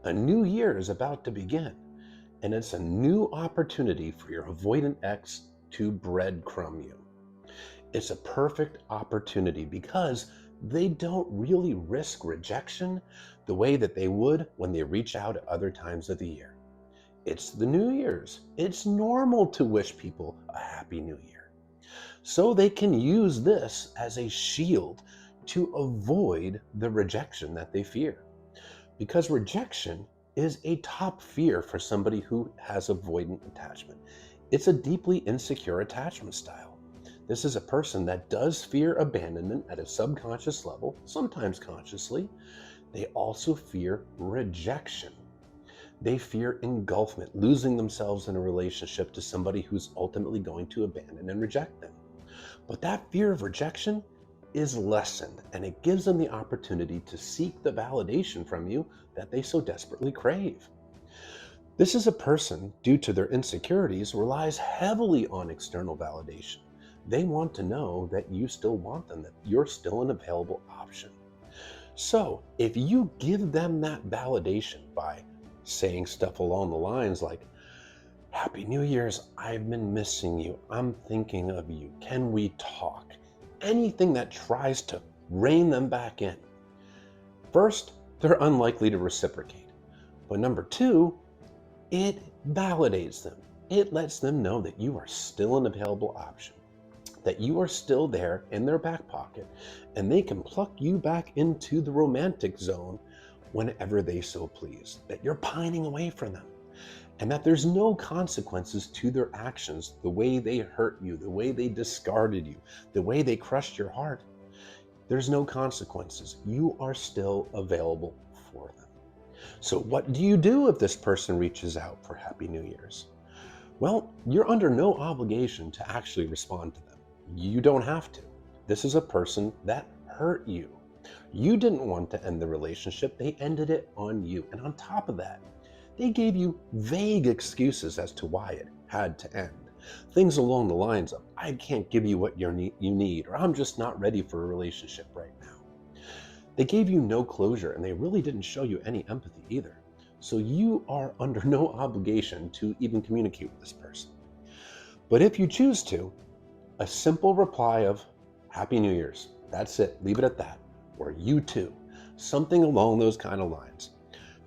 A new year is about to begin, and it's a new opportunity for your avoidant ex to breadcrumb you. It's a perfect opportunity because they don't really risk rejection the way that they would when they reach out at other times of the year. It's the New Year's. It's normal to wish people a happy new year. So they can use this as a shield to avoid the rejection that they fear. Because rejection is a top fear for somebody who has avoidant attachment. It's a deeply insecure attachment style. This is a person that does fear abandonment at a subconscious level, sometimes consciously. They also fear rejection. They fear engulfment, losing themselves in a relationship to somebody who's ultimately going to abandon and reject them. But that fear of rejection is lessened, and it gives them the opportunity to seek the validation from you that they so desperately crave. This is a person, due to their insecurities, relies heavily on external validation. They want to know that you still want them, that you're still an available option. So, if you give them that validation by saying stuff along the lines like, Happy New Year's, I've been missing you, I'm thinking of you, can we talk? Anything that tries to rein them back in. First, they're unlikely to reciprocate. But number two, it validates them. It lets them know that you are still an available option, that you are still there in their back pocket, and they can pluck you back into the romantic zone whenever they so please, that you're pining away from them, and that there's no consequences to their actions, the way they hurt you, the way they discarded you, the way they crushed your heart. There's no consequences. You are still available for them. So what do you do if this person reaches out for Happy New Year's? Well, you're under no obligation to actually respond to them. You don't have to. This is a person that hurt you. You didn't want to end the relationship. They ended it on you. And on top of that, they gave you vague excuses as to why it had to end. Things along the lines of, I can't give you what you need, or I'm just not ready for a relationship right now. They gave you no closure, and they really didn't show you any empathy either. So you are under no obligation to even communicate with this person. But if you choose to, a simple reply of Happy New Year's, that's it, leave it at that, or you too, something along those kind of lines.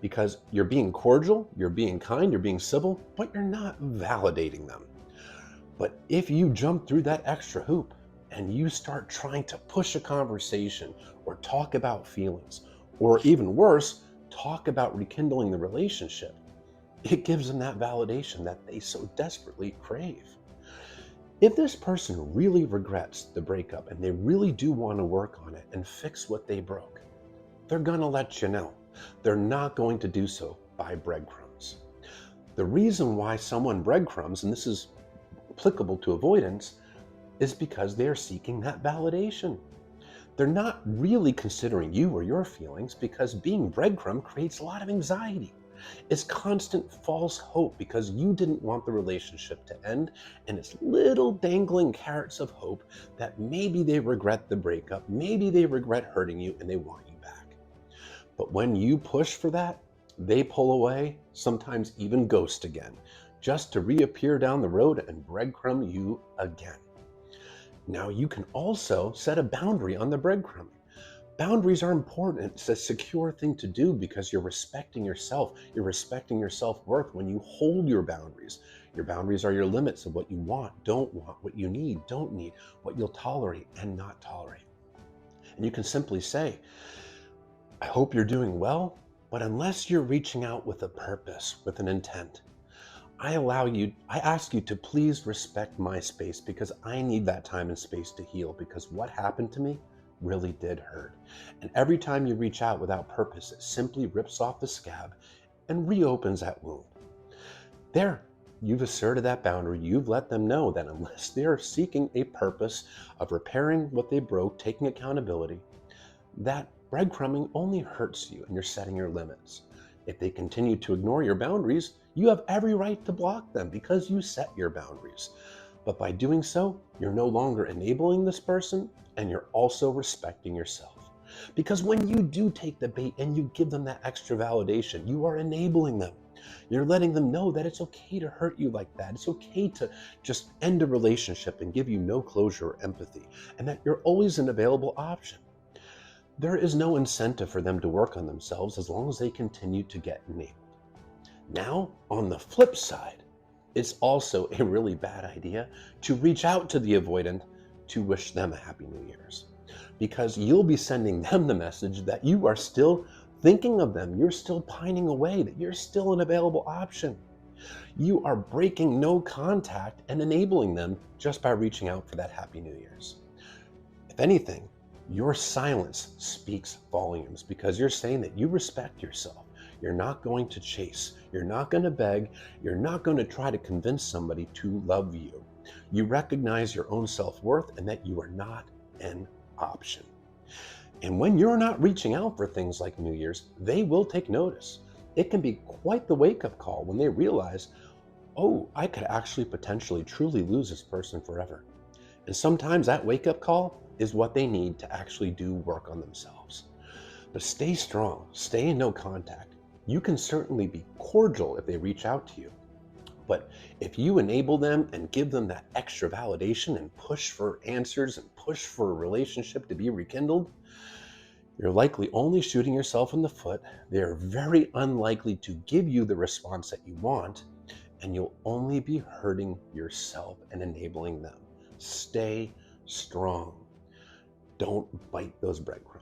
Because you're being cordial, you're being kind, you're being civil, but you're not validating them. But if you jump through that extra hoop and you start trying to push a conversation or talk about feelings, or even worse, talk about rekindling the relationship, it gives them that validation that they so desperately crave. If this person really regrets the breakup and they really do want to work on it and fix what they broke, they're going to let you know. They're not going to do so by breadcrumbs. The reason why someone breadcrumbs, and this is applicable to avoidance, is because they're seeking that validation. They're not really considering you or your feelings, because being breadcrumb creates a lot of anxiety. It's constant false hope because you didn't want the relationship to end, and it's little dangling carrots of hope that maybe they regret the breakup, maybe they regret hurting you and they want you back. But when you push for that, they pull away, sometimes even ghost again, just to reappear down the road and breadcrumb you again. Now you can also set a boundary on the breadcrumbing. Boundaries are important. It's a secure thing to do because you're respecting yourself. You're respecting your self-worth when you hold your boundaries. Your boundaries are your limits of what you want, don't want, what you need, don't need, what you'll tolerate and not tolerate. And you can simply say, I hope you're doing well, but unless you're reaching out with a purpose, with an intent, I ask you to please respect my space, because I need that time and space to heal, because what happened to me really did hurt. And every time you reach out without purpose, it simply rips off the scab and reopens that wound. There, you've asserted that boundary. You've let them know that unless they're seeking a purpose of repairing what they broke, taking accountability, that breadcrumbing only hurts you, and you're setting your limits. If they continue to ignore your boundaries, you have every right to block them because you set your boundaries. But by doing so, you're no longer enabling this person, and you're also respecting yourself. Because when you do take the bait and you give them that extra validation, you are enabling them. You're letting them know that it's okay to hurt you like that. It's okay to just end a relationship and give you no closure or empathy, and that you're always an available option. There is no incentive for them to work on themselves as long as they continue to get enabled. Now, on the flip side, it's also a really bad idea to reach out to the avoidant to wish them a Happy New Year's, because you'll be sending them the message that you are still thinking of them, you're still pining away, that you're still an available option. You are breaking no contact and enabling them just by reaching out for that Happy New Year's. If anything, your silence speaks volumes, because you're saying that you respect yourself. You're not going to chase. You're not going to beg. You're not going to try to convince somebody to love you. You recognize your own self-worth and that you are not an option. And when you're not reaching out for things like New Year's, they will take notice. It can be quite the wake-up call when they realize, oh, I could actually potentially truly lose this person forever. And sometimes that wake-up call is what they need to actually do work on themselves. But stay strong, stay in no contact. You can certainly be cordial if they reach out to you. But if you enable them and give them that extra validation and push for answers and push for a relationship to be rekindled, you're likely only shooting yourself in the foot. They're very unlikely to give you the response that you want, and you'll only be hurting yourself and enabling them. Stay strong. Don't bite those breadcrumbs.